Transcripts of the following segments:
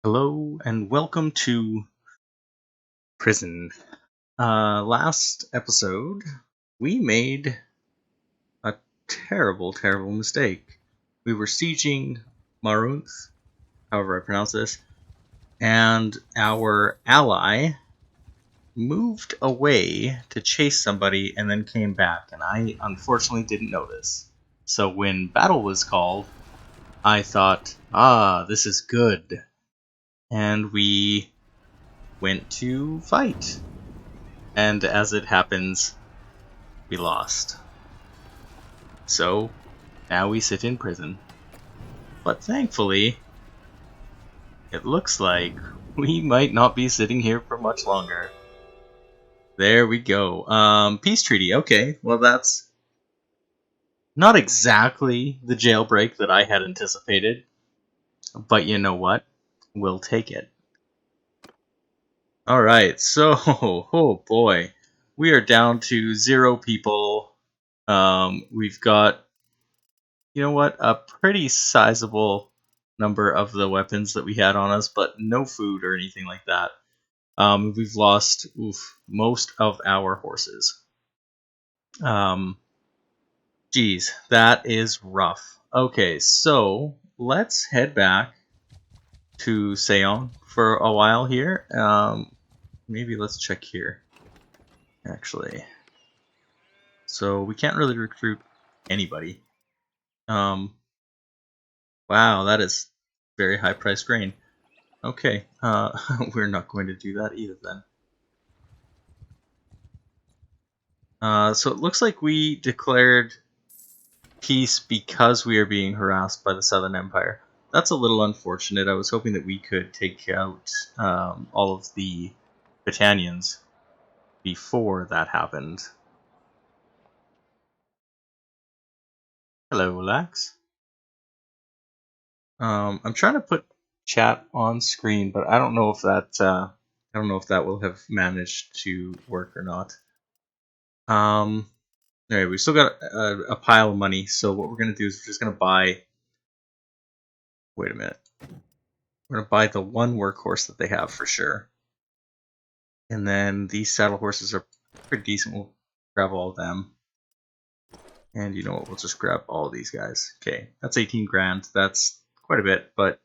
Hello and welcome to prison. Last episode, we made a terrible mistake. We were sieging Marunth, however I pronounce this, and our ally moved away to chase somebody and then came back, and I unfortunately didn't notice. So when battle was called, I thought, this is good. And we went to fight. And as it happens, we lost. So, now we sit in prison. But thankfully, it looks like we might not be sitting here for much longer. There we go. Peace treaty. Okay, well that's not exactly the jailbreak that I had anticipated. But you know what? We'll take it. Alright, so, oh boy. We are down to 0 people. We've got, you know what, a pretty sizable number of the weapons that we had on us, but no food or anything like that. We've lost most of our horses. Geez, that is rough. Okay, so let's head back to Seong for a while here. Maybe let's check here, actually. So we can't really recruit anybody. Wow, that is very high priced grain. Okay, we're not going to do that either then. So it looks like we declared peace because we are being harassed by the Southern Empire. That's a little unfortunate. I was hoping that we could take out all of the Battanians before that happened. Hello, Lax. I'm trying to put chat on screen, but I don't know if that will have managed to work or not. Alright, we still got a pile of money, so what we're gonna do is we're just gonna buy. Wait a minute. We're gonna buy the one workhorse that they have for sure, and then these saddle horses are pretty decent. We'll grab all of them, and you know what? We'll just grab all of these guys. Okay, that's 18 grand. That's quite a bit, but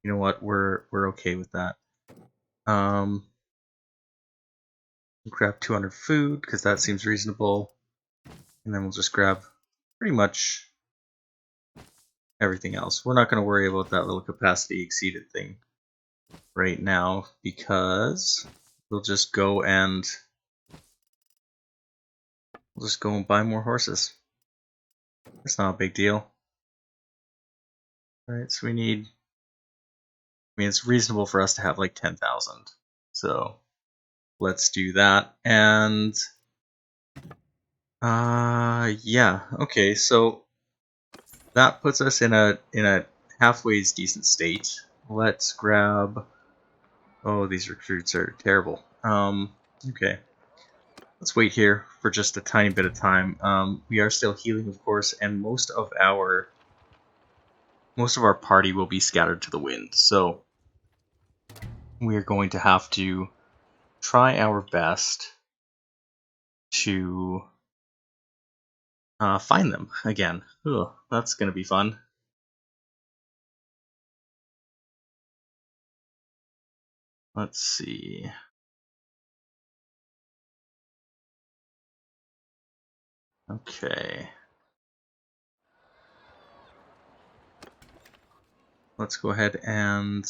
you know what? We're okay with that. Grab 200 food because that seems reasonable, and then we'll just grab pretty much everything else. We're not going to worry about that little capacity exceeded thing right now because we'll just go and buy more horses. It's not a big deal. Alright, so we need, it's reasonable for us to have like 10,000. So let's do that. And yeah, okay, so that puts us in a halfway decent state. Let's grab, oh, these recruits are terrible. Okay. Let's wait here for just a tiny bit of time. We are still healing, of course, and most of our party will be scattered to the wind. So we are going to have to try our best to find them again. Ugh, that's going to be fun. Let's see. Okay. Let's go ahead and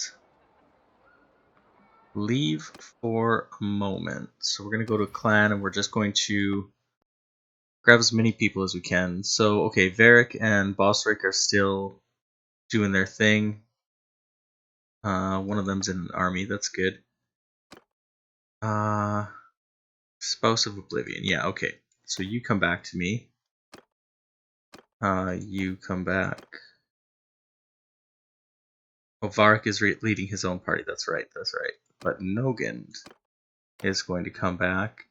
leave for a moment. So we're going to go to clan and we're just going to grab as many people as we can. So, okay, Varric and Bosric are still doing their thing. One of them's in an army, that's good. Spouse of Oblivion, yeah, okay. So you come back to me. You come back. Oh, Varric is leading his own party, that's right. But Nogand is going to come back.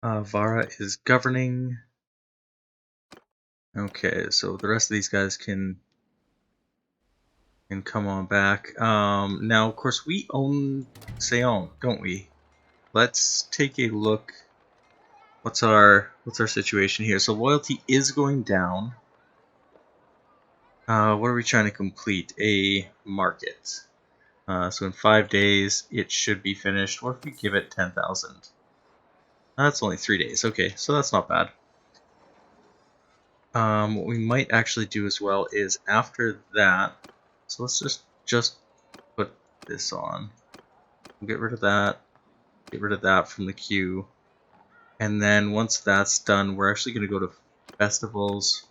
Vara is governing. Okay, so the rest of these guys can come on back. Now, of course, we own Seon, don't we? Let's take a look. What's our situation here? So loyalty is going down. What are we trying to complete? A market. So in 5 days, it should be finished. What if we give it 10,000? That's only 3 days. Okay, so that's not bad. What we might actually do as well is after that. So let's just put this on. Get rid of that. Get rid of that from the queue. And then once that's done, we're actually going to go to festivals.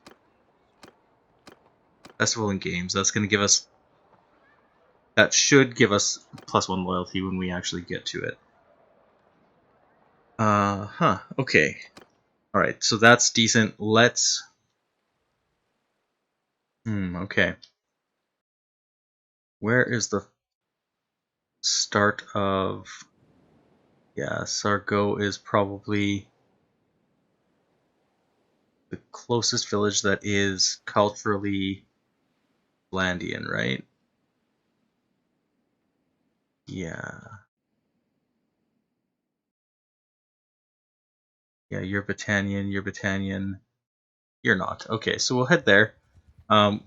Festival and games. That's going to give us. That should give us +1 loyalty when we actually get to it. Okay. Alright, so that's decent. Let's... okay. Where is the start of... Yeah, Sargo is probably the closest village that is culturally Blandian, right? Yeah. Yeah, you're Battanian, you're Battanian. You're not. Okay, so we'll head there.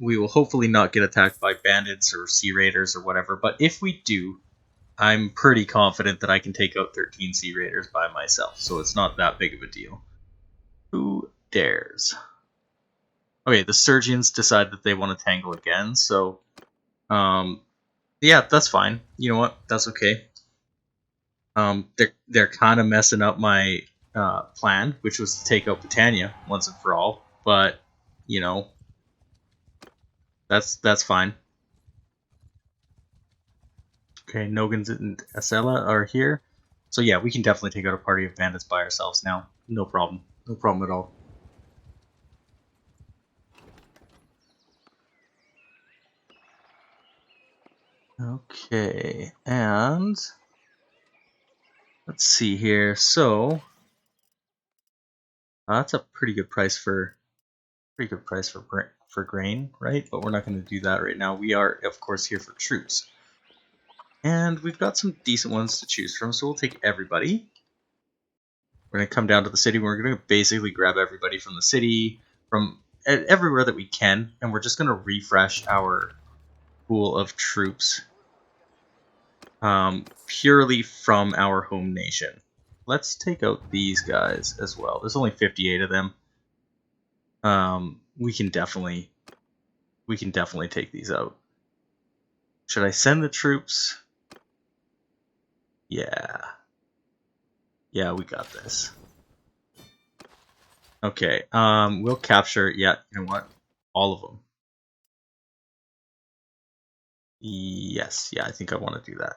We will hopefully not get attacked by bandits or sea raiders or whatever, but if we do, I'm pretty confident that I can take out 13 sea raiders by myself, so it's not that big of a deal. Who dares? Okay, the Surgeons decide that they want to tangle again, so yeah, that's fine. You know what? That's okay. They're kind of messing up my plan, which was to take out Battania once and for all, but you know, that's fine. Okay, Nogans and Acela are here. So yeah, we can definitely take out a party of bandits by ourselves now. No problem. No problem at all. Okay, and let's see here. So that's a pretty good price for grain, right? But we're not going to do that right now. We are, of course, here for troops, and we've got some decent ones to choose from. So we'll take everybody. We're going to come down to the city. We're going to basically grab everybody from the city, from everywhere that we can, and we're just going to refresh our pool of troops purely from our home nation. Let's take out these guys as well. There's only 58 of them. We can definitely take these out. Should I send the troops? Yeah. Yeah, we got this. Okay, we'll capture, yeah, you know what? All of them. Yes, yeah, I think I want to do that.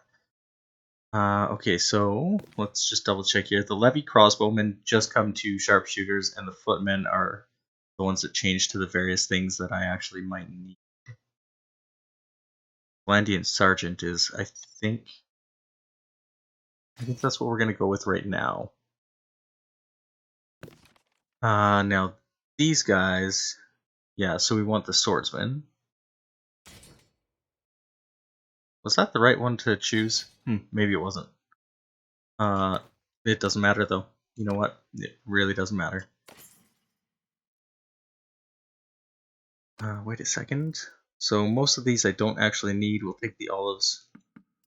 Okay, so let's just double check here. The levy crossbowmen just come to sharpshooters, and the footmen are the ones that change to the various things that I actually might need. Blandian sergeant is, I think that's what we're gonna go with right now. Now these guys, yeah. So we want the swordsman. Was that the right one to choose? Maybe it wasn't. It doesn't matter though. You know what? It really doesn't matter. Wait a second. So most of these I don't actually need. We'll take the olives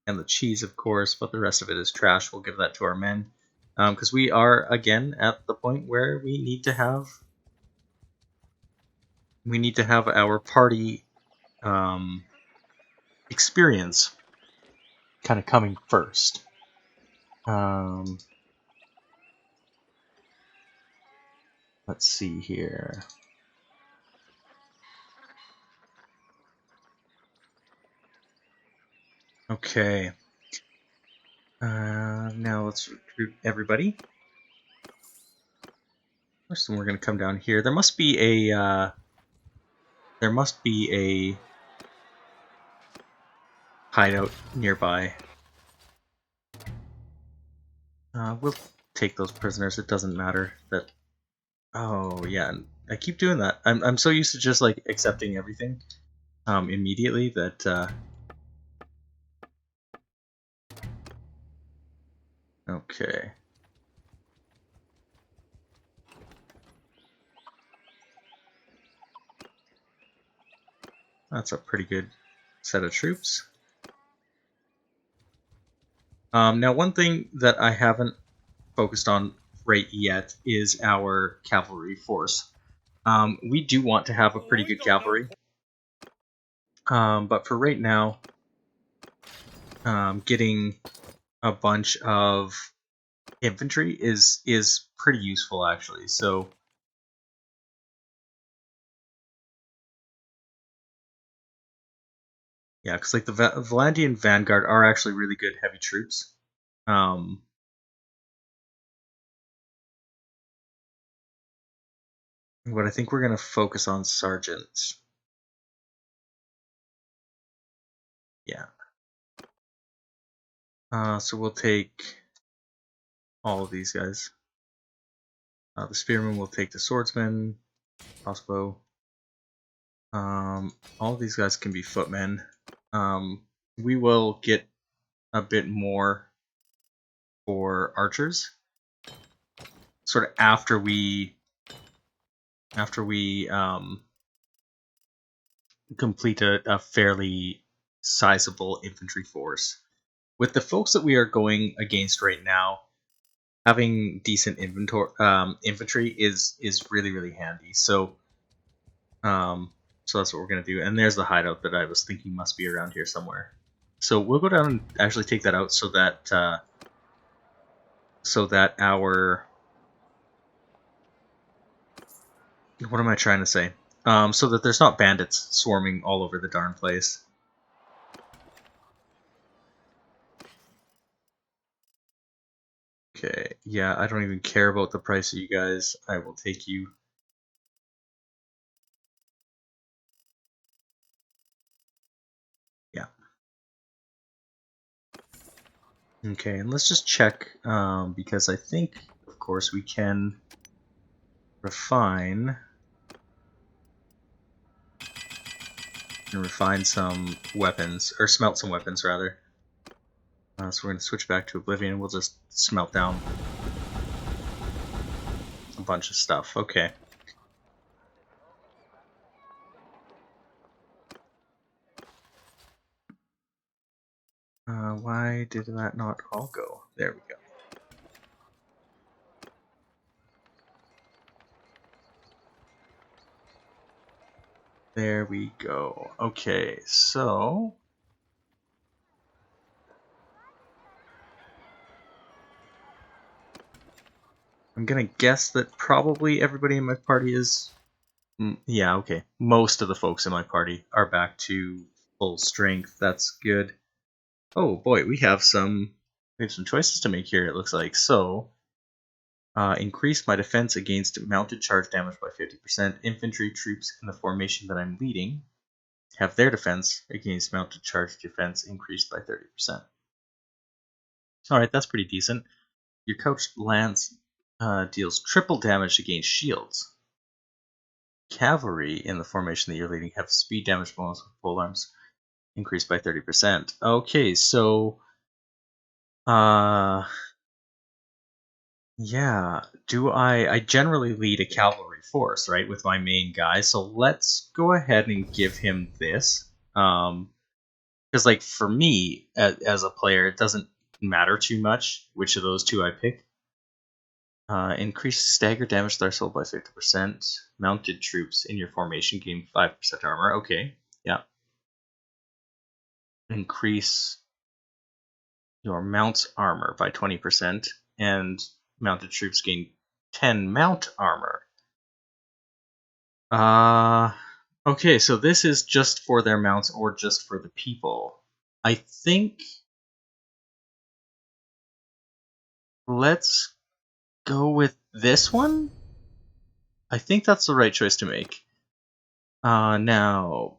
and the cheese, of course, but the rest of it is trash. We'll give that to our men. Because we are, again, at the point where we need to have our party experience kind of coming first. Let's see here. Okay. Now let's recruit everybody. First, we're going to come down here. There must be a hideout nearby. We'll take those prisoners. It doesn't matter that. Oh yeah, I keep doing that. I'm so used to just like accepting everything immediately that. Okay. That's a pretty good set of troops. Now, one thing that I haven't focused on right yet is our cavalry force. We do want to have a pretty good cavalry, but for right now, getting a bunch of infantry is pretty useful actually. So yeah, because like the Valandian Vanguard are actually really good heavy troops. But I think we're gonna focus on sergeants. Yeah. So we'll take all of these guys. The spearmen will take the swordsman, crossbow. All of these guys can be footmen. We will get a bit more for archers, sort of after we complete a fairly sizable infantry force. With the folks that we are going against right now, having decent infantry is really handy. So so that's what we're gonna do. And there's the hideout that I was thinking must be around here somewhere. So we'll go down and actually take that out so that our what am I trying to say? So that there's not bandits swarming all over the darn place. Okay, yeah, I don't even care about the price of you guys. I will take you. Yeah. Okay, and let's just check, because I think, of course, we can refine some weapons, or smelt some weapons, rather. So we're going to switch back to Oblivion, and we'll just smelt down a bunch of stuff. Okay. Why did that not all go? There we go. There we go. Okay, so I'm gonna guess that probably everybody in my party is... yeah, okay. Most of the folks in my party are back to full strength. That's good. Oh boy, we have some choices to make here, it looks like. So, increase my defense against mounted charge damage by 50%. Infantry troops in the formation that I'm leading have their defense against mounted charge defense increased by 30%. Alright, that's pretty decent. Your couched lance deals triple damage against shields. Cavalry in the formation that you're leading have speed damage bonus with pole arms increased by 30%. Okay, so yeah, I generally lead a cavalry force, right, with my main guy, so let's go ahead and give him this. Because like for me as a player, it doesn't matter too much which of those two I pick. Increase stagger damage threshold by 50%. Mounted troops in your formation gain 5% armor. Okay, yeah. Increase your mount's armor by 20%, and mounted troops gain 10 mount armor. Okay, so this is just for their mounts or just for the people. I think let's go with this one. I think that's the right choice to make. Now,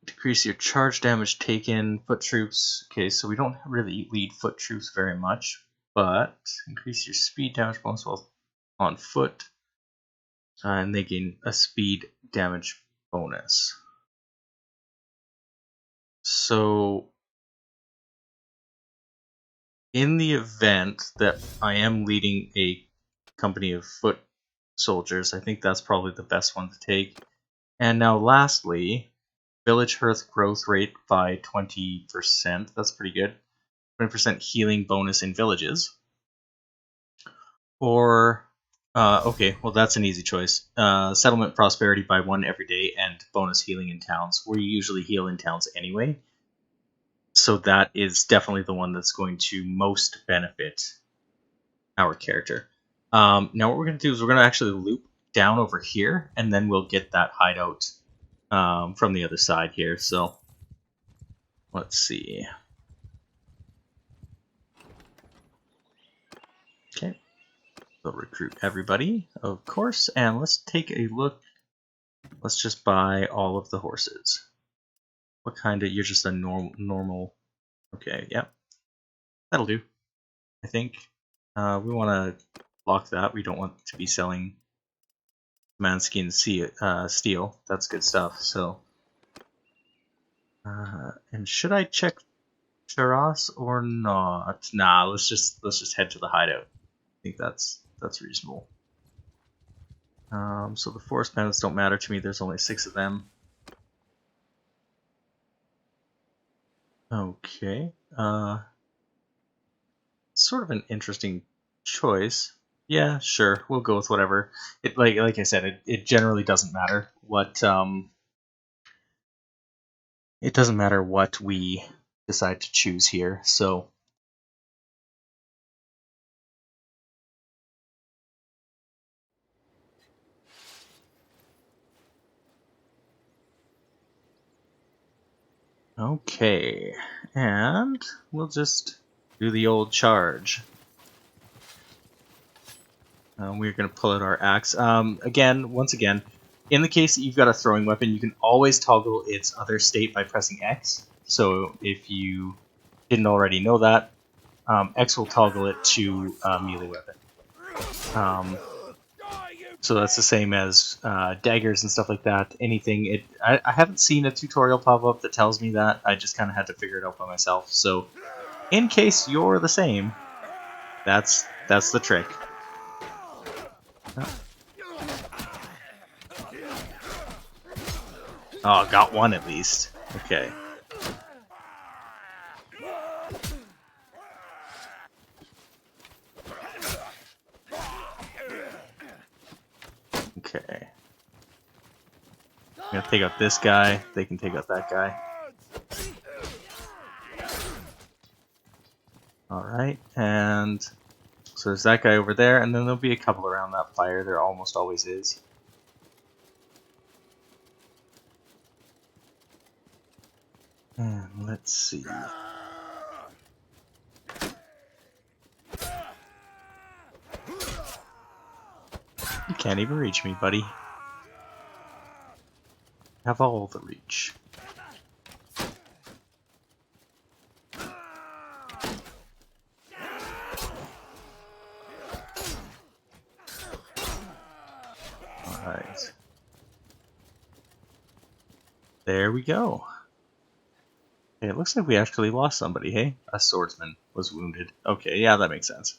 decrease your charge damage taken, foot troops. Okay, so we don't really lead foot troops very much, but increase your speed damage bonus while on foot, and they gain a speed damage bonus. So, in the event that I am leading a company of foot soldiers, I think that's probably the best one to take. And now lastly, village hearth growth rate by 20%. That's pretty good. 20% healing bonus in villages. Or, okay, well that's an easy choice. Settlement prosperity by 1 every day and bonus healing in towns. We usually heal in towns anyway. So that is definitely the one that's going to most benefit our character. Now what we're going to do is we're going to actually loop down over here, and then we'll get that hideout from the other side here. So let's see. Okay, we'll recruit everybody, of course, and let's take a look. Let's just buy all of the horses. What kind of? You're just a normal. Okay, yep, that'll do. I think we want to block that. We don't want to be selling Manskin steel. That's good stuff. So, and should I check Charas or not? Nah, let's just head to the hideout. I think that's reasonable. So the forest bandits don't matter to me. There's only 6 of them. Okay. Sort of an interesting choice. Yeah, sure. We'll go with whatever. It like I said, it generally doesn't matter what it doesn't matter what we decide to choose here. So okay, and we'll just do the old charge. We're going to pull out our axe. Once again, in the case that you've got a throwing weapon, you can always toggle its other state by pressing X. So if you didn't already know that, X will toggle it to a melee weapon. So that's the same as daggers and stuff like that. Anything. I haven't seen a tutorial pop up that tells me that. I just kind of had to figure it out by myself. So in case you're the same, that's the trick. Oh, got one at least. Okay. Okay. I'm gonna take out this guy. They can take out that guy. Alright, and so there's that guy over there, and then there'll be a couple around that fire. There almost always is. And let's see. You can't even reach me, buddy. Have all the reach. Alright. There we go. Okay, it looks like we actually lost somebody, hey? A swordsman was wounded. Okay, yeah, that makes sense.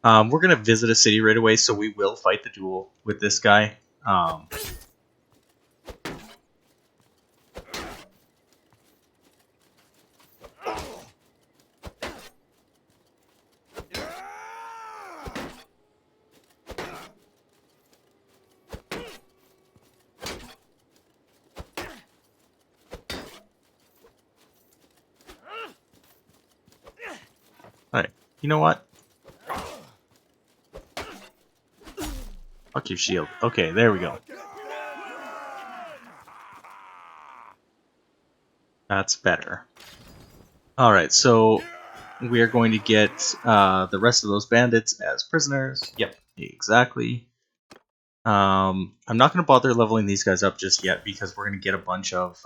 We're going to visit a city right away, so we will fight the duel with this guy. Alright, you know what? Fuck your shield. Okay, there we go. That's better. Alright, so we are going to get the rest of those bandits as prisoners. Yep, exactly. I'm not going to bother leveling these guys up just yet because we're going to get a bunch of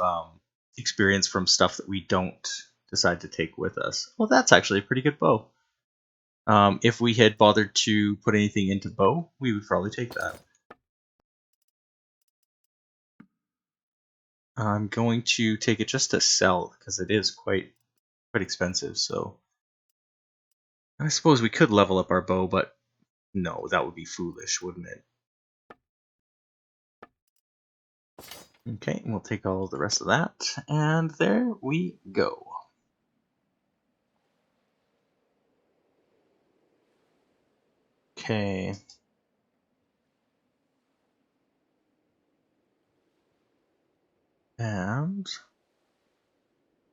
experience from stuff that we don't decide to take with us. Well, that's actually a pretty good bow. If we had bothered to put anything into bow, we would probably take that. I'm going to take it just to sell because it is quite expensive. So I suppose we could level up our bow, but no, that would be foolish, wouldn't it? Okay, we'll take all the rest of that, and there we go. Okay. And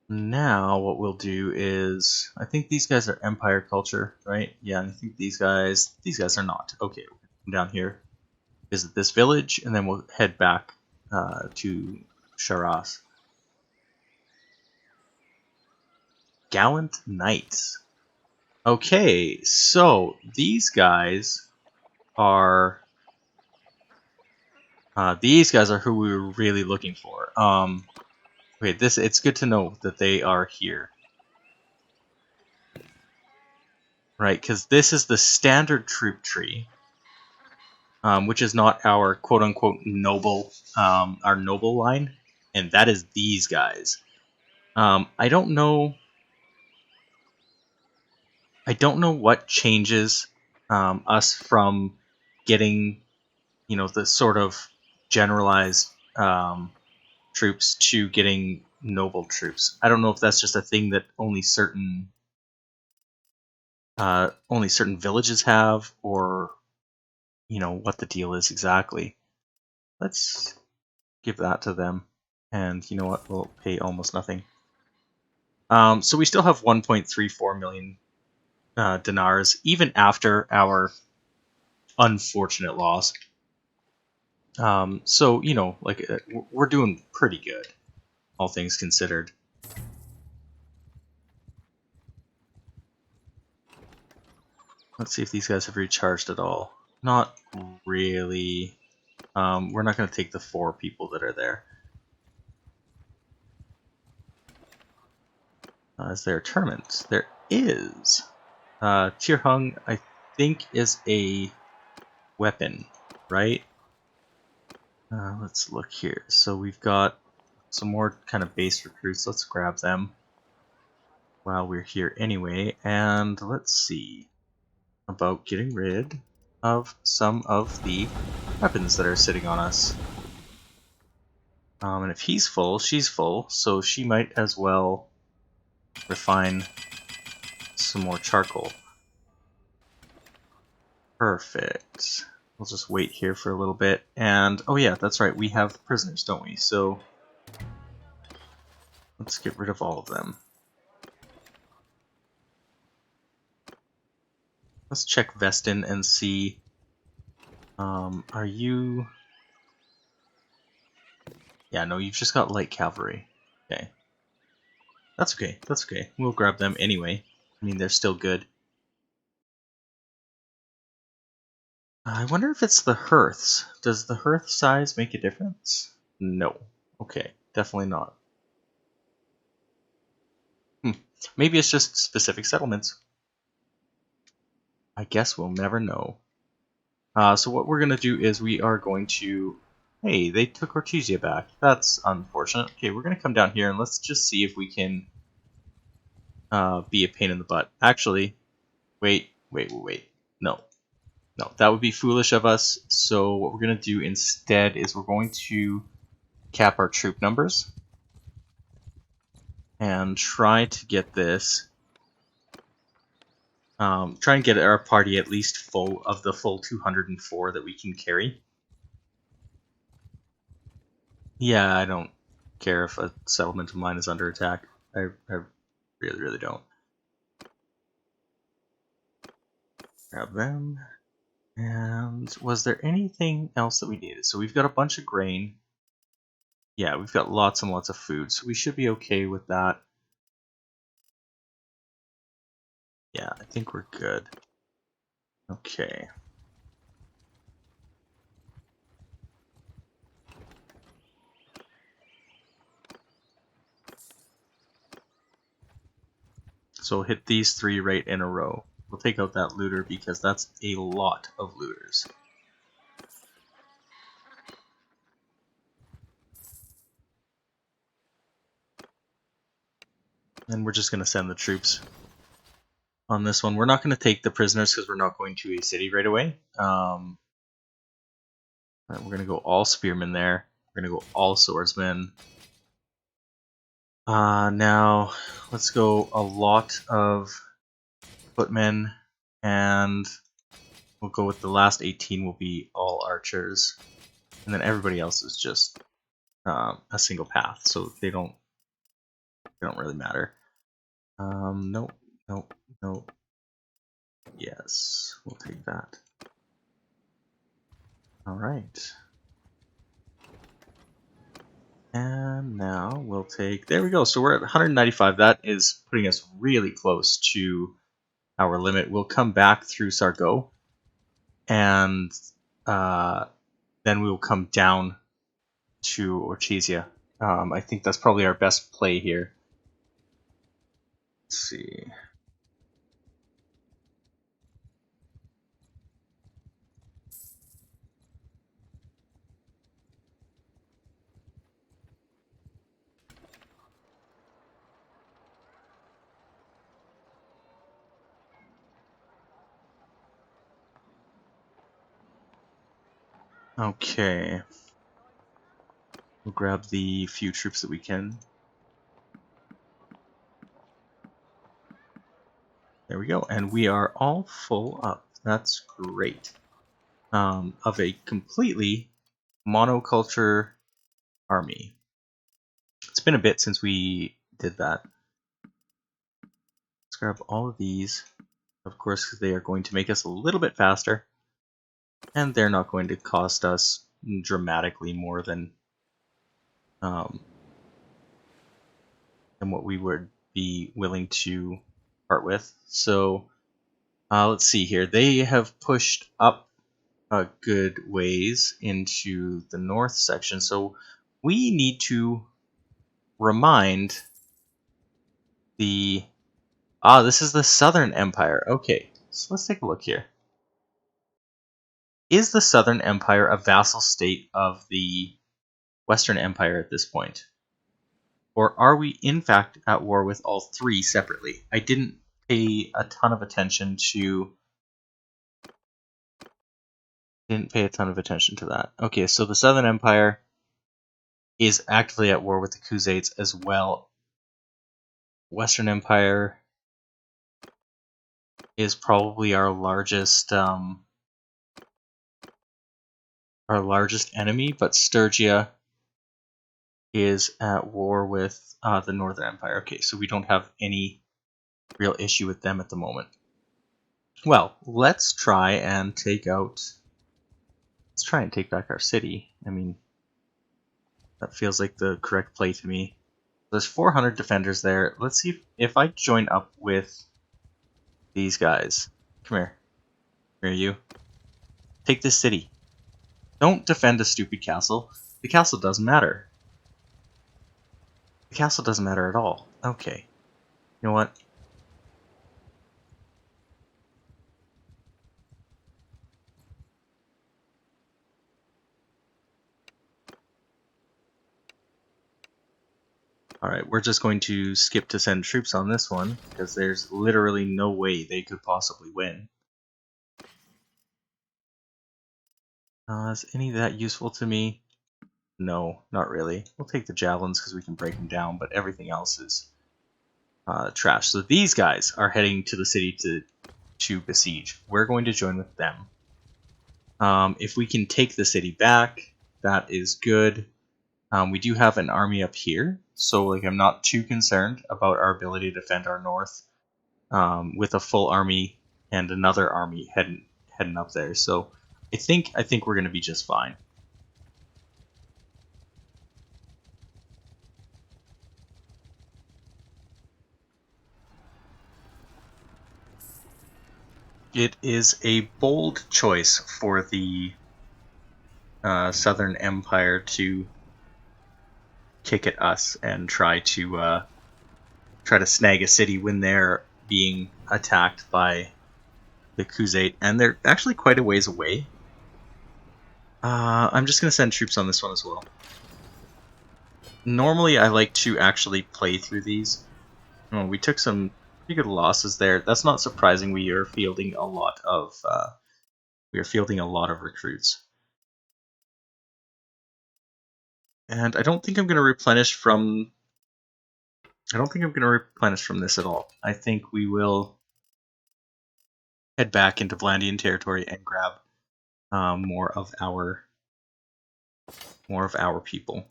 now what we'll do is, I think these guys are Empire culture, right? Yeah, I think these guys are not. Okay, we'll come down here, visit this village, and then we'll head back to Sharaz. Gallant Knights. Okay, so these guys are who we were really looking for. Okay, it's good to know that they are here, right? Because this is the standard troop tree, which is not our quote-unquote noble, our noble line, and that is these guys. I don't know what changes us from getting, the sort of generalized troops to getting noble troops. I don't know if that's just a thing that only certain villages have, or what the deal is exactly. Let's give that to them, and you know what? We'll pay almost nothing. So we still have 1.34 million dinars, even after our unfortunate loss. So we're doing pretty good, all things considered. Let's see if these guys have recharged at all. Not really. We're not going to take the 4 people that are there. Is there a tournament? There is. Tirhung, I think, is a weapon, right? Let's look here. So we've got some more kind of base recruits. Let's grab them while we're here anyway. And let's see about getting rid of some of the weapons that are sitting on us. And if he's full, she's full, so she might as well refine some more charcoal. Perfect. We'll just wait here for a little bit. And, oh yeah, that's right, we have prisoners, don't we? So let's get rid of all of them. Let's check Vestin and see, are you... Yeah, no, you've just got light cavalry. Okay. That's okay, that's okay. We'll grab them anyway. I mean, they're still good. I wonder if it's the hearths. Does the hearth size make a difference? No. Okay, definitely not. Maybe it's just specific settlements. I guess we'll never know. So what we're going to do is we are going to... Hey, they took Ortizia back. That's unfortunate. Okay, we're going to come down here and let's just see if we can be a pain in the butt. Actually, wait. No, that would be foolish of us. So what we're going to do instead is we're going to cap our troop numbers and try to get this... try and get our party at least full of the full 204 that we can carry. Yeah, I don't care if a settlement of mine is under attack. I really, really don't. Grab them. And was there anything else that we needed? So we've got a bunch of grain. Yeah, we've got lots and lots of food, so we should be okay with that. Yeah, I think we're good. Okay. So we'll hit these 3 right in a row. We'll take out that looter because that's a lot of looters. And we're just going to send the troops on this one. We're not going to take the prisoners because we're not going to a city right away. We're going to go all spearmen there. We're going to go all swordsmen. Now, let's go a lot of footmen, and we'll go with the last 18 will be all archers. And then everybody else is just a single path, so they don't really matter. Nope, nope, nope. Yes, we'll take that. Alright. And now we'll take, there we go, so we're at 195. That is putting us really close to our limit. We'll come back through Sargo, and then we will come down to Orchisia. I think that's probably our best play here. Let's see. Okay. We'll grab the few troops that we can. There we go, and we are all full up. That's great. Of a completely monoculture army. It's been a bit since we did that. Let's grab all of these, of course, because they are going to make us a little bit faster, and they're not going to cost us dramatically more than what we would be willing to part with. So let's see here. They have pushed up a good ways into the north section, so we need to remind the this is the Southern Empire. Okay, so let's take a look here. Is the Southern Empire a vassal state of the Western Empire at this point? Or are we in fact at war with all 3 separately? I didn't pay a ton of attention to that. Okay, so the Southern Empire is actively at war with the Khuzaits as well. Western Empire is probably our largest enemy, but Sturgia is at war with the Northern Empire. Okay, so we don't have any real issue with them at the moment. Well, let's try and take back our city. I mean, that feels like the correct play to me. There's 400 defenders there. Let's see if I join up with these guys. Come here. Come here, you. Take this city. Don't defend a stupid castle. The castle doesn't matter. The castle doesn't matter at all. Okay. You know what? Alright, we're just going to skip to send troops on this one, because there's literally no way they could possibly win. Is any of that useful to me? No, not really. We'll take the javelins because we can break them down, but everything else is trash. So these guys are heading to the city to besiege. We're going to join with them. If we can take the city back, that is good. We do have an army up here, so like I'm not too concerned about our ability to defend our north with a full army and another army heading up there. So I think we're going to be just fine. It is a bold choice for the Southern Empire to kick at us and try to snag a city when they're being attacked by the Khuzait, and they're actually quite a ways away. I'm just going to send troops on this one as well. Normally, I like to actually play through these. Oh, we took some pretty good losses there. That's not surprising. We are fielding a lot of recruits. And I don't think I'm going to replenish from. I don't think I'm going to replenish from this at all. I think we will head back into Battanian territory and grab more of our people.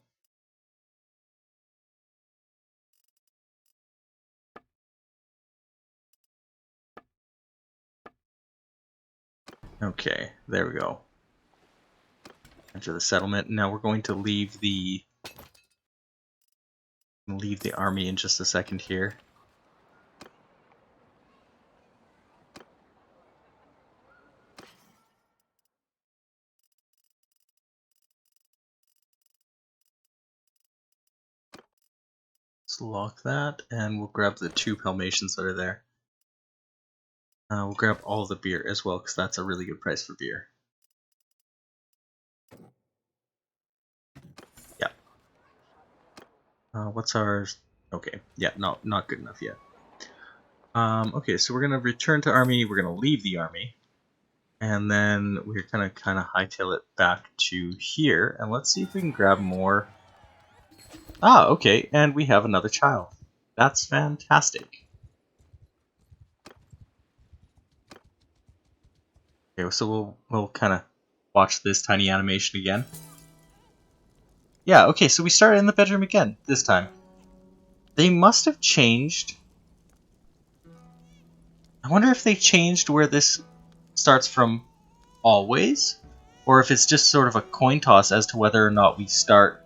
Okay, there we go. Enter the settlement. Now we're going to leave the army in just a second here. Let's lock that, and we'll grab the 2 Palmatians that are there. We'll grab all the beer as well, because that's a really good price for beer. Yeah. What's ours? Okay. Yeah, not good enough yet. Okay, so we're gonna return to army. We're gonna leave the army, and then we're gonna kind of hightail it back to here, and let's see if we can grab more. Ah, okay, and we have another child. That's fantastic. Okay, so we'll kind of watch this tiny animation again. Yeah, okay, so we started in the bedroom again this time. They must have changed. I wonder if they changed where this starts from always, or if it's just sort of a coin toss as to whether or not we start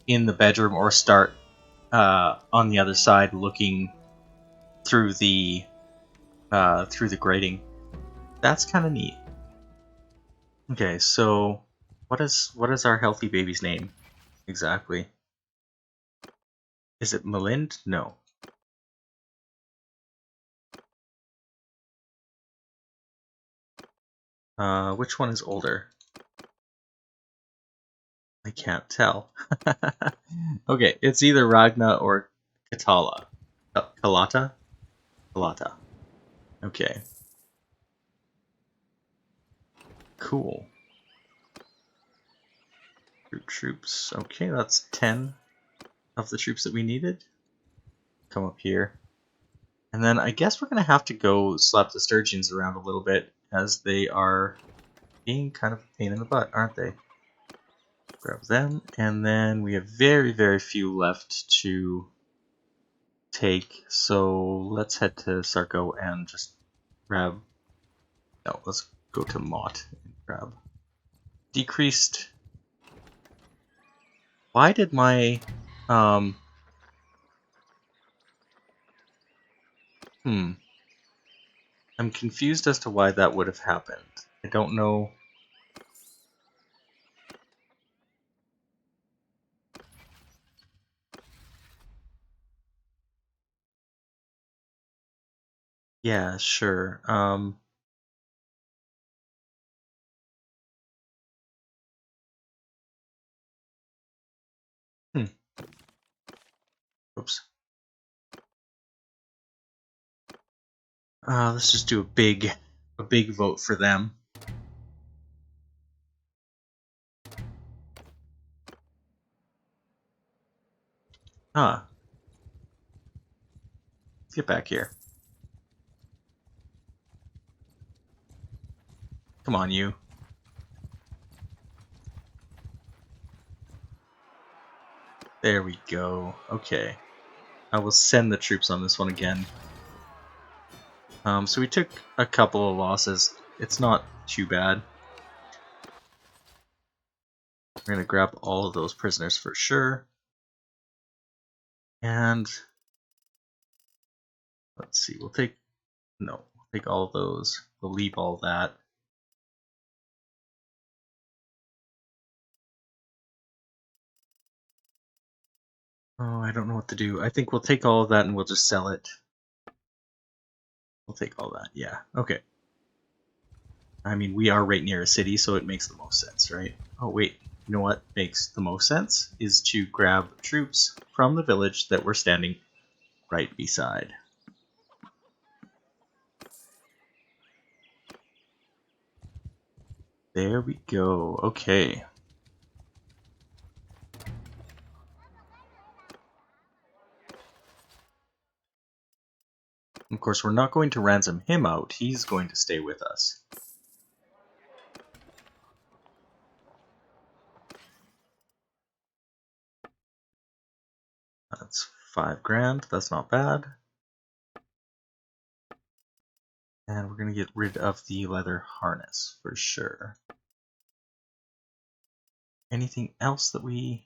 in the bedroom or start on the other side looking through the grating. That's kind of neat. Okay, so what is our healthy baby's name exactly? Is it Malind? No. Which one is older? I can't tell. Okay, it's either Ragna or Katala. Kalata? Kalata. Okay. Cool. Troops. Okay, that's 10 of the troops that we needed. Come up here. And then I guess we're going to have to go slap the Sturgeons around a little bit, as they are being kind of a pain in the butt, aren't they? Grab them, and then we have very, very few left to take, so let's head to Sarko and just grab... No, let's go to Mott and grab... Decreased... Why did my... I'm confused as to why that would have happened. I don't know... Yeah, sure. Oops. Let's just do a big vote for them. Ah. Get back here. Come on, you. There we go. Okay. I will send the troops on this one again. So we took a couple of losses. It's not too bad. We're going to grab all of those prisoners for sure. And let's see, we'll take all of those. We'll leave all that. Oh, I don't know what to do. I think we'll take all of that and we'll just sell it. We'll take all that. Yeah. Okay. I mean, we are right near a city, so it makes the most sense, right? Oh, wait. You know what makes the most sense? Is to grab troops from the village that we're standing right beside. There we go. Okay. Of course, we're not going to ransom him out. He's going to stay with us. That's 5 grand. That's not bad. And we're going to get rid of the leather harness for sure. Anything else that we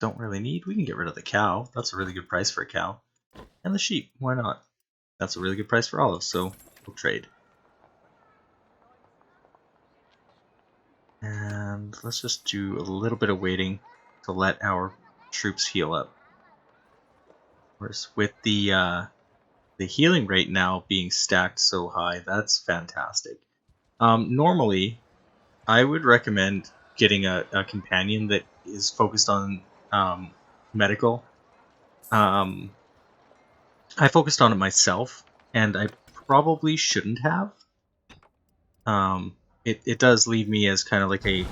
don't really need? We can get rid of the cow. That's a really good price for a cow. And the sheep. Why not? That's a really good price for olives, so we'll trade. And let's just do a little bit of waiting to let our troops heal up. Of course, with the healing rate now being stacked so high, that's fantastic. Normally, I would recommend getting a companion that is focused on medical. I focused on it myself, and I probably shouldn't have. It does leave me as kind of like a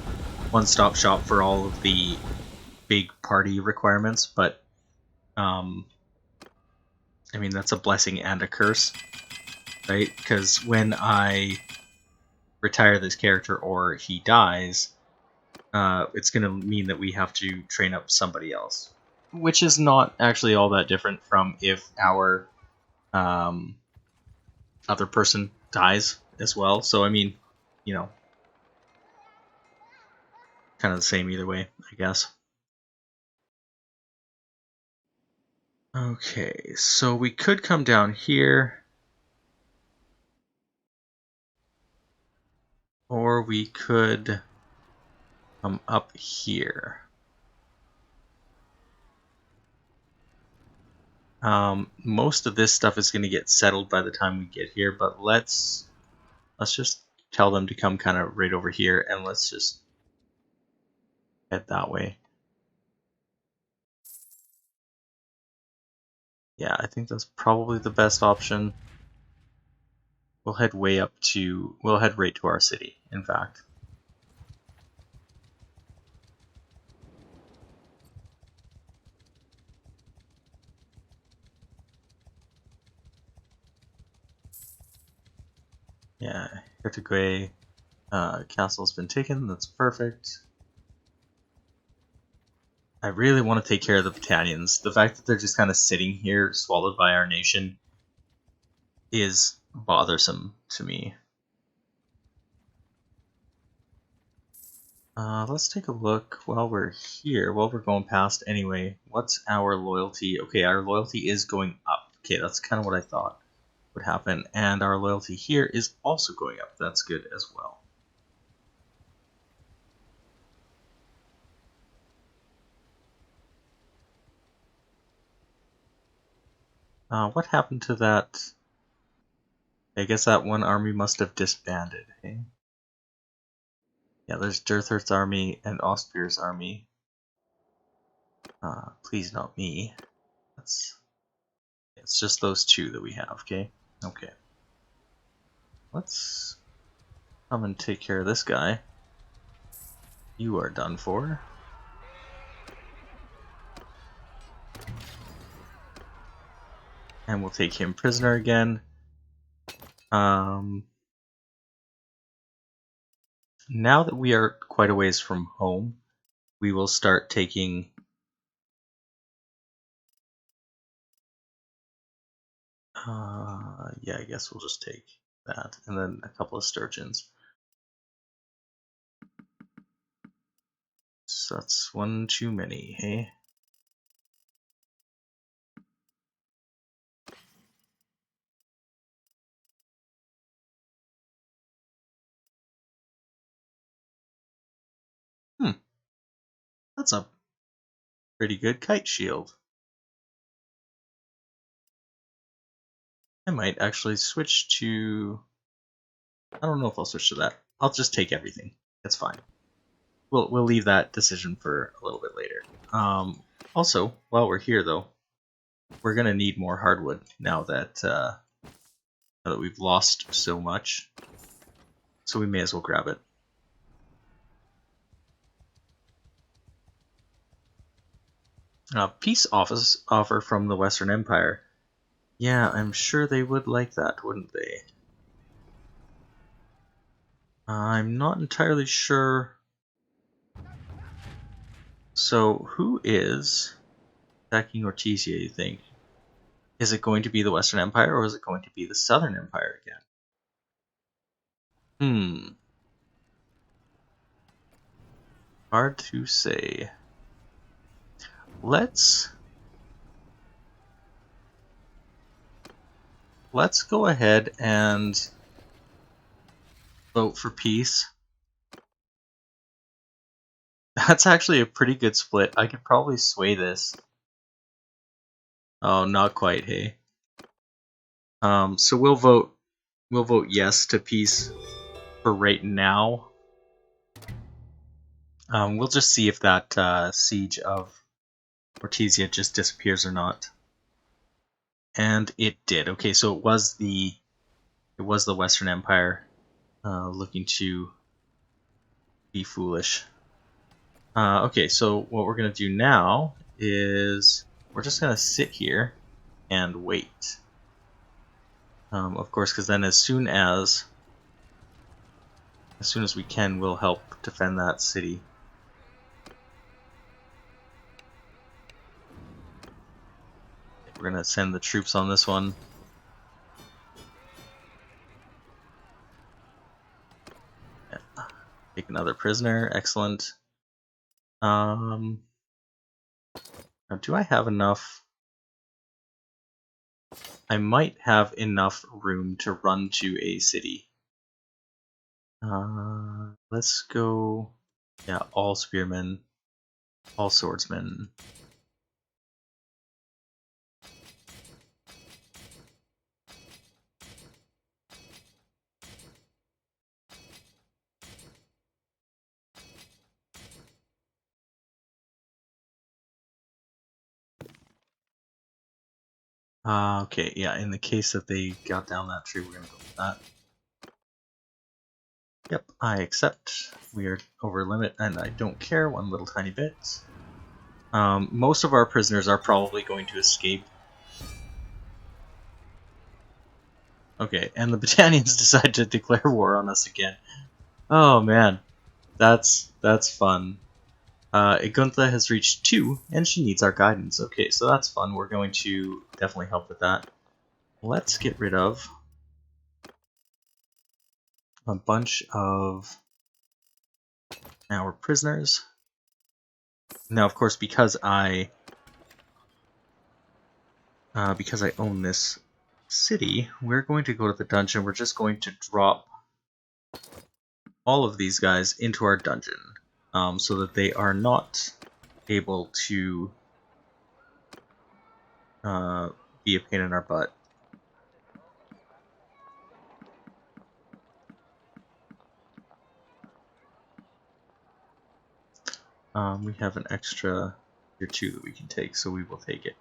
one-stop shop for all of the big party requirements, but I mean, that's a blessing and a curse, right? Because when I retire this character or he dies, it's going to mean that we have to train up somebody else, which is not actually all that different from if our other person dies as well. So, I mean, you know, kind of the same either way, I guess. Okay, so we could come down here, or we could come up here. Most of this stuff is going to get settled by the time we get here, but let's just tell them to come kind of right over here, and let's just head that way. Yeah, I think that's probably the best option. We'll head we'll head right to our city, in fact. Yeah, Hertogay Castle's been taken, that's perfect. I really want to take care of the Battanians. The fact that they're just kind of sitting here, swallowed by our nation, is bothersome to me. Let's take a look while we're here, while we're going past anyway. What's our loyalty? Okay, our loyalty is going up. Okay, that's kind of what I thought would happen. And our loyalty here is also going up. That's good as well. What happened to that? I guess that one army must have disbanded, hey? Yeah, there's Durthurth's army and Ostbier's army. Please not me. It's just those two that we have, okay? Okay. Let's come and take care of this guy. You are done for. And we'll take him prisoner again. Now that we are quite a ways from home, we will start taking yeah, I guess we'll just take that, and then a couple of sturgeons. So that's one too many, hey? That's a pretty good kite shield. I might actually switch to... I don't know if I'll switch to that. I'll just take everything. That's fine. We'll leave that decision for a little bit later. Also, while we're here though, we're gonna need more hardwood now that we've lost so much. So we may as well grab it. Peace offer from the Western Empire. Yeah, I'm sure they would like that, wouldn't they? I'm not entirely sure. So, who is attacking Ortesia, you think? Is it going to be the Western Empire, or is it going to be the Southern Empire again? Hard to say. Let's go ahead and vote for peace. That's actually a pretty good split. I could probably sway this. Oh, not quite, hey. So we'll vote yes to peace for right now. We'll just see if that siege of Ortesia just disappears or not. And it did. Okay, so it was the Western Empire looking to be foolish. Okay, so what we're gonna do now is we're just gonna sit here and wait. Of course, because then as soon as we can, we'll help defend that city. We're gonna send the troops on this one. Yeah. Take another prisoner. Excellent. Now, do I have enough? I might have enough room to run to a city. Let's go. Yeah, all spearmen, all swordsmen. Okay, yeah, in the case that they got down that tree, we're gonna go with that. Yep, I accept. We are over limit, and I don't care one little tiny bit. Most of our prisoners are probably going to escape. Okay, and the Battanians decide to declare war on us again. Oh man, that's fun. Iguntha has reached 2, and she needs our guidance. Okay, so that's fun. We're going to definitely help with that. Let's get rid of a bunch of our prisoners. Now, of course, because I own this city, we're going to go to the dungeon. We're just going to drop all of these guys into our dungeon, so that they are not able to be a pain in our butt. We have an extra tier 2 that we can take, so we will take it.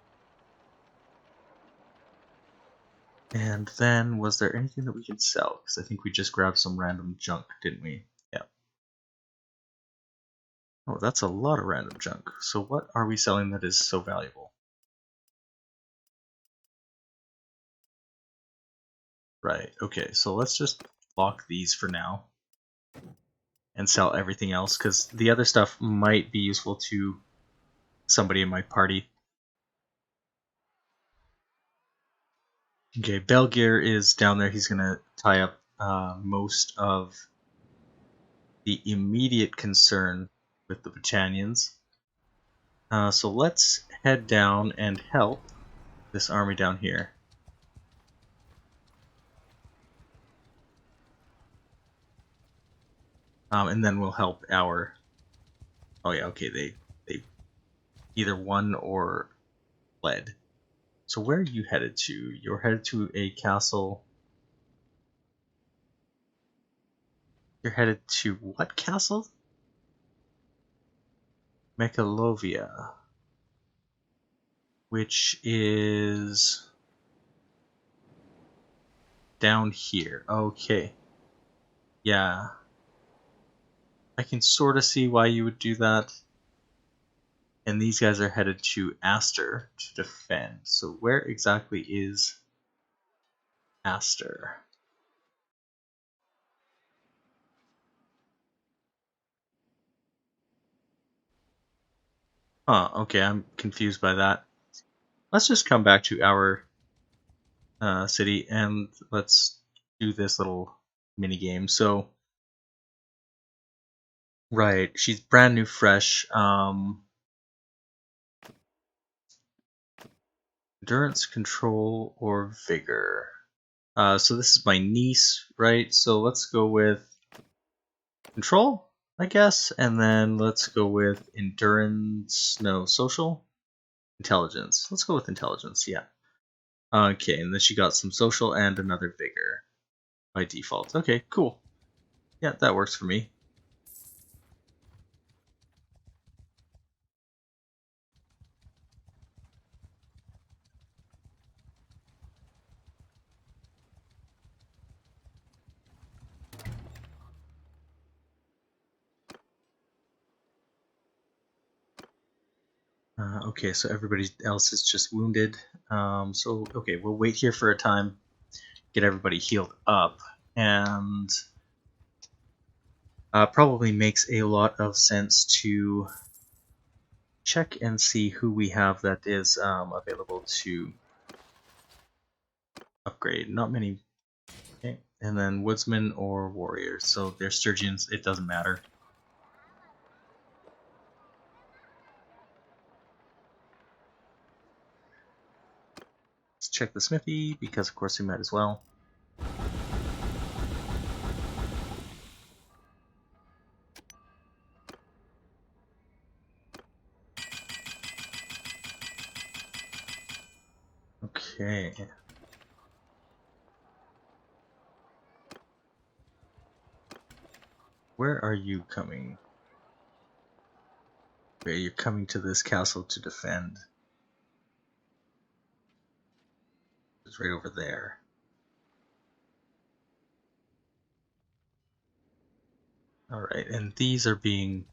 And then, was there anything that we could sell? Because I think we just grabbed some random junk, didn't we? Yeah. Oh, that's a lot of random junk. So what are we selling that is so valuable? Right, okay, so let's just lock these for now and sell everything else, because the other stuff might be useful to somebody in my party. Okay, Belgear is down there. He's going to tie up most of the immediate concern with the Battanians. So let's head down and help this army down here. And then we'll help our... Oh yeah, okay, they either won or fled. So where are you headed to? You're headed to a castle. You're headed to what castle? Mekalovia. Which is down here. Okay. Yeah. I can sort of see why you would do that. And these guys are headed to Aster to defend. So where exactly is Aster? Huh, okay, I'm confused by that. Let's just come back to our city and let's do this little mini game. So, right, she's brand new, fresh. Endurance, control, or vigor. So this is my niece, right? So let's go with control, I guess, and then let's go with endurance. No, social, intelligence. Let's go with intelligence. Yeah. Okay, and then she got some social and another vigor by default. Okay, cool. Yeah, that works for me. Okay, so everybody else is just wounded. So, okay, we'll wait here for a time, get everybody healed up, and probably makes a lot of sense to check and see who we have that is available to upgrade. Not many. Okay. And then woodsmen or warriors. So they're sturgeons, it doesn't matter. Let's check the smithy, because of course we might as well. Okay. Where are you coming? Okay, you're coming to this castle to defend. It's right over there. Alright, and these are being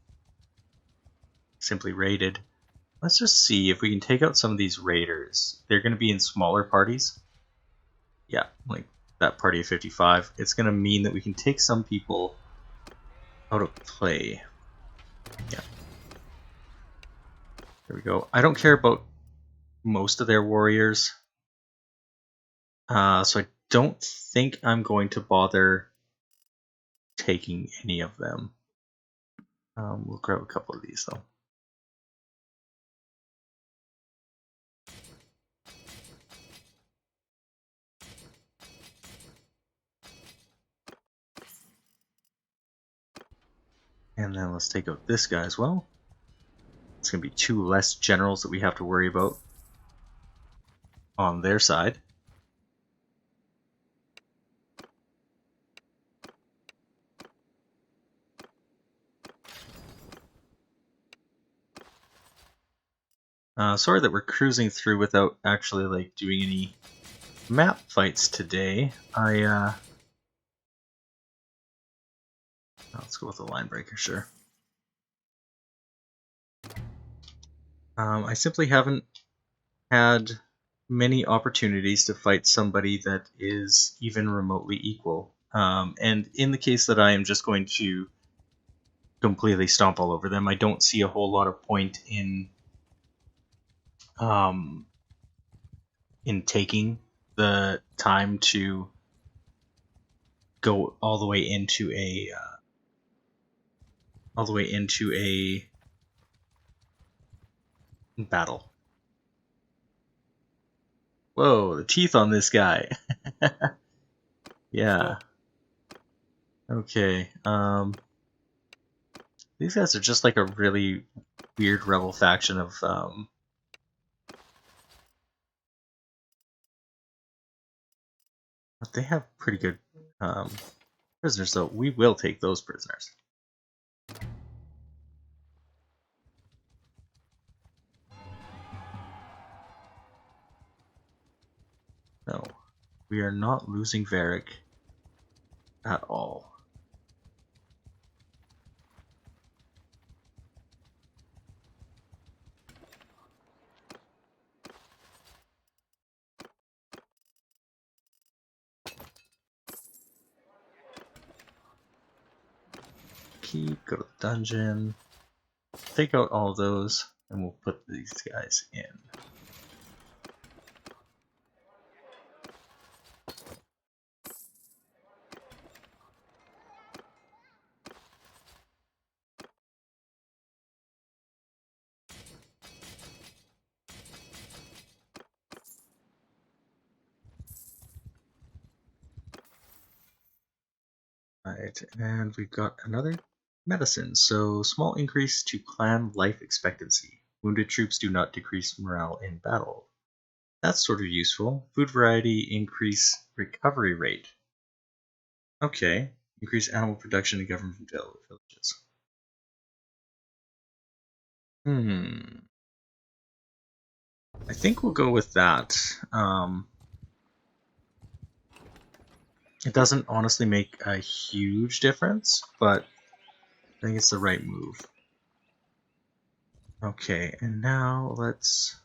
simply raided. Let's just see if we can take out some of these raiders. They're going to be in smaller parties. Yeah, like that party of 55. It's going to mean that we can take some people out of play. Yeah. There we go. I don't care about most of their warriors. So I don't think I'm going to bother taking any of them. We'll grab a couple of these though. And then let's take out this guy as well. It's going to be 2 less generals that we have to worry about on their side. Sorry that we're cruising through without actually like doing any map fights today. Let's go with the line breaker, sure. I simply haven't had many opportunities to fight somebody that is even remotely equal. And in the case that I am just going to completely stomp all over them, I don't see a whole lot of point in taking the time to go all the way into a battle. Whoa, the teeth on this guy. Yeah. Okay. These guys are just like a really weird rebel faction of But they have pretty good prisoners, so we will take those prisoners. No, we are not losing Varric at all. Keep, go to the dungeon, take out all those, and we'll put these guys in. Right, and we've got another medicine. So, small increase to clan life expectancy. Wounded troops do not decrease morale in battle. That's sort of useful. Food variety, increase recovery rate. Okay, increase animal production in government villages. I think we'll go with that. It doesn't honestly make a huge difference, but I think it's the right move. Okay, and now let's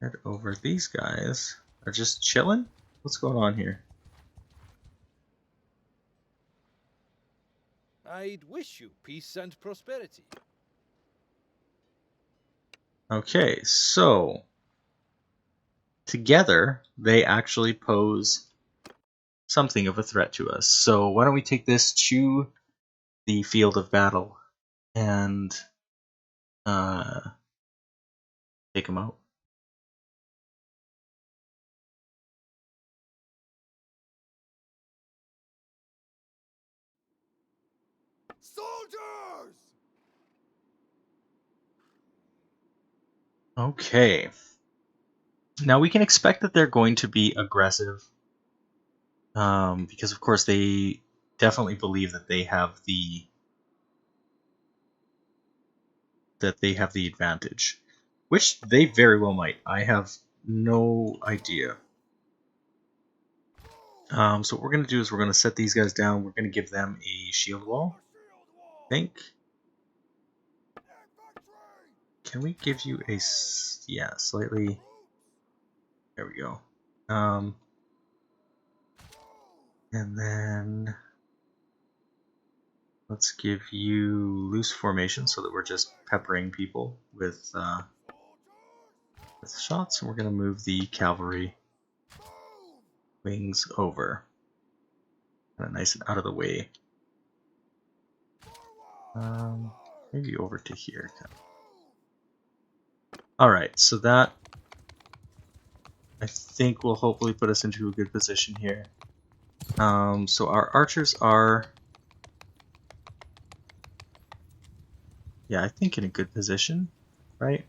head over. These guys are just chilling? What's going on here? I'd wish you peace and prosperity. Okay, so together they actually pose something of a threat to us. So why don't we take this to the field of battle and take them out. Soldiers! Okay. Now we can expect that they're going to be aggressive, because of course they definitely believe that they have the advantage, which they very well might. I have no idea. So what we're going to do is we're going to set these guys down. We're going to give them a shield wall, I think. Can we give you a... yeah, slightly... There we go. And then... let's give you loose formation so that we're just peppering people with shots. And we're going to move the cavalry wings over. Kind of nice and out of the way. Maybe over to here. Alright, so that I think will hopefully put us into a good position here. So our archers are, yeah, I think in a good position, right?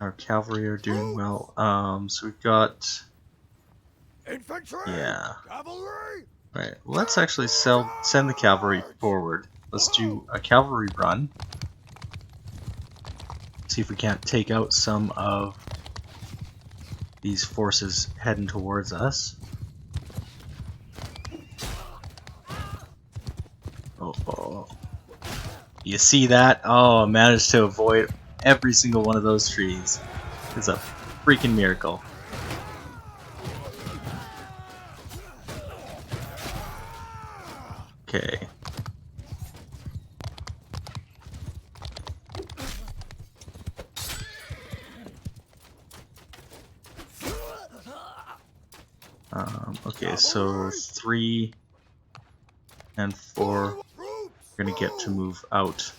Our cavalry are doing well. So we've got Infantry! Yeah. Cavalry! Right, let's actually send the cavalry forward. Let's do a cavalry run. See if we can't take out some of these forces heading towards us. Oh. You see that? Oh, I managed to avoid every single one of those trees. It's a freaking miracle. Okay. Okay, so 3 and 4 are gonna get to move out.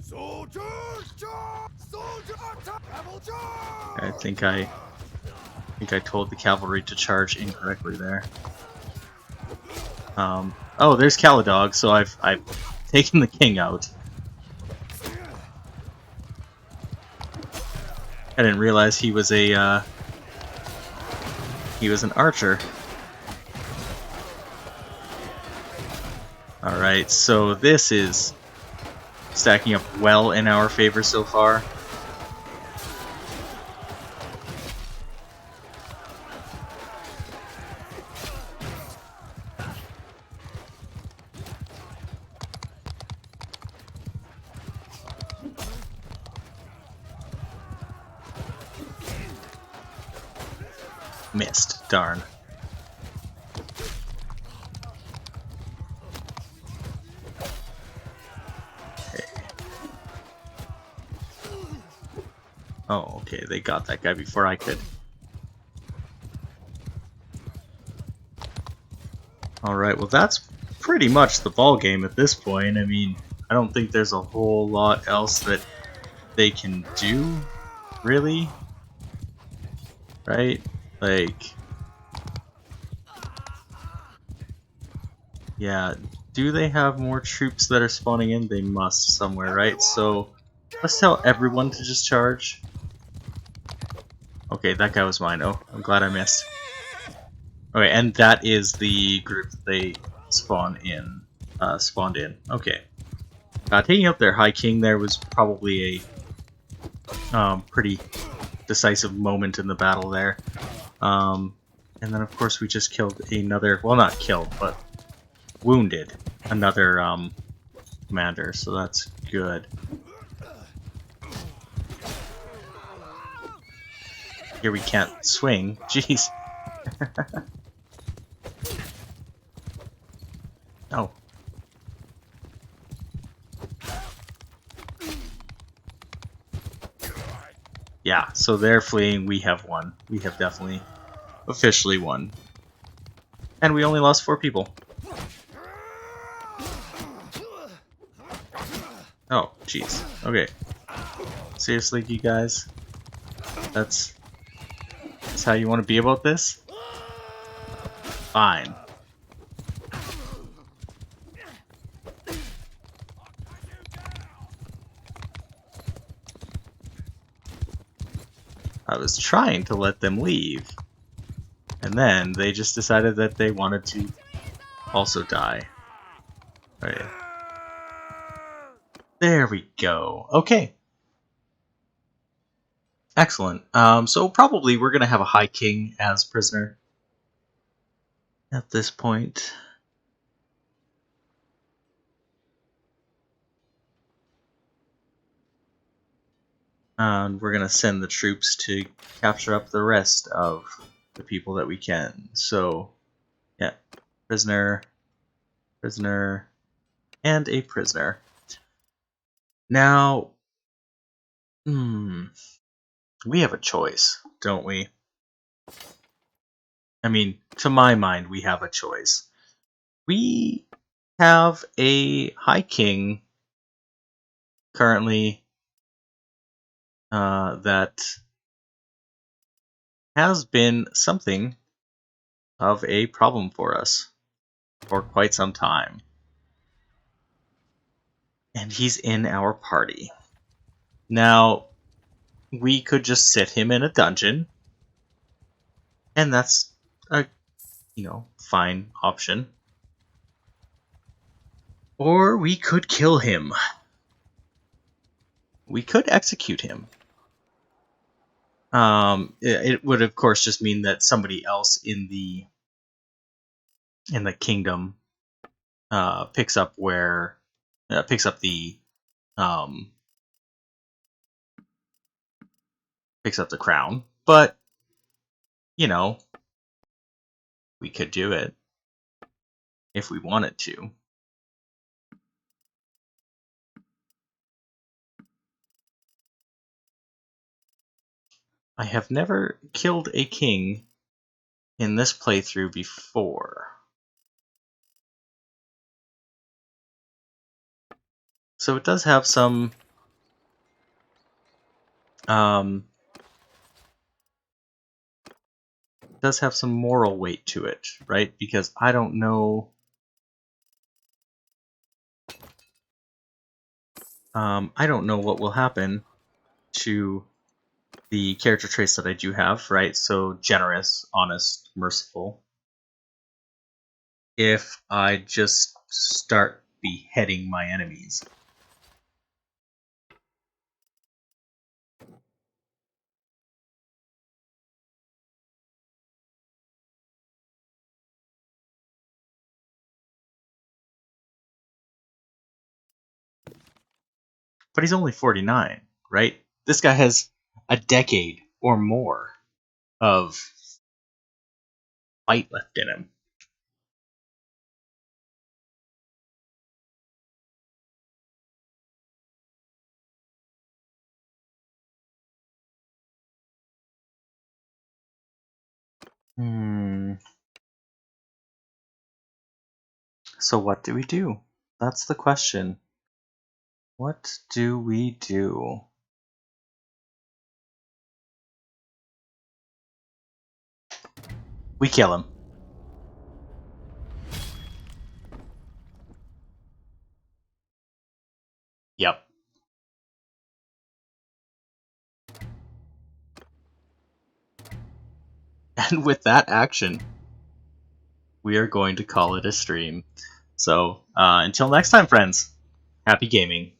Soldiers! Soldiers! I think I told the cavalry to charge incorrectly there. Oh, there's Caladog, so I've taken the king out. I didn't realize he was an archer. All right, so this is stacking up well in our favor so far. Missed, darn. Okay. Oh, okay, they got that guy before I could. Alright, well that's pretty much the ball game at this point. I mean, I don't think there's a whole lot else that they can do, really. Right? Like... Yeah, do they have more troops that are spawning in? They must somewhere, right? So, let's tell everyone to just charge. Okay, that guy was mine. Oh, I'm glad I missed. Okay, and that is the group that they spawned in. Okay. Taking out their High King there was probably a pretty decisive moment in the battle there. And then of course we just killed another, well not killed, but wounded another commander, so that's good. Here we can't swing, jeez. Oh. Yeah, so they're fleeing, we have won. We have definitely officially won. And we only lost 4 people. Oh, jeez. Okay. Seriously, you guys? That's how you want to be about this? Fine. I was trying to let them leave. And then they just decided that they wanted to also die. Right. There we go. Okay. Excellent. So probably we're going to have a High King as prisoner at this point. And we're going to send the troops to capture up the rest of the people that we can. So, yeah. Prisoner, prisoner, and a prisoner. Now, we have a choice, don't we? I mean, to my mind, we have a choice. We have a High King currently that has been something of a problem for us for quite some time. And he's in our party. Now, we could just sit him in a dungeon, and that's a, fine option. Or we could kill him. We could execute him. It would of course just mean that somebody else in the kingdom picks up the crown, but we could do it if we wanted to. I have never killed a king in this playthrough before. So it does have some does have some moral weight to it, right? Because I don't know. I don't know what will happen to the character traits that I do have, right? So generous, honest, merciful. If I just start beheading my enemies. But he's only 49, right? This guy has a decade or more of fight left in him. So what do we do? That's the question. What do we do? We kill him. Yep. And with that action, we are going to call it a stream. So until next time, friends, happy gaming.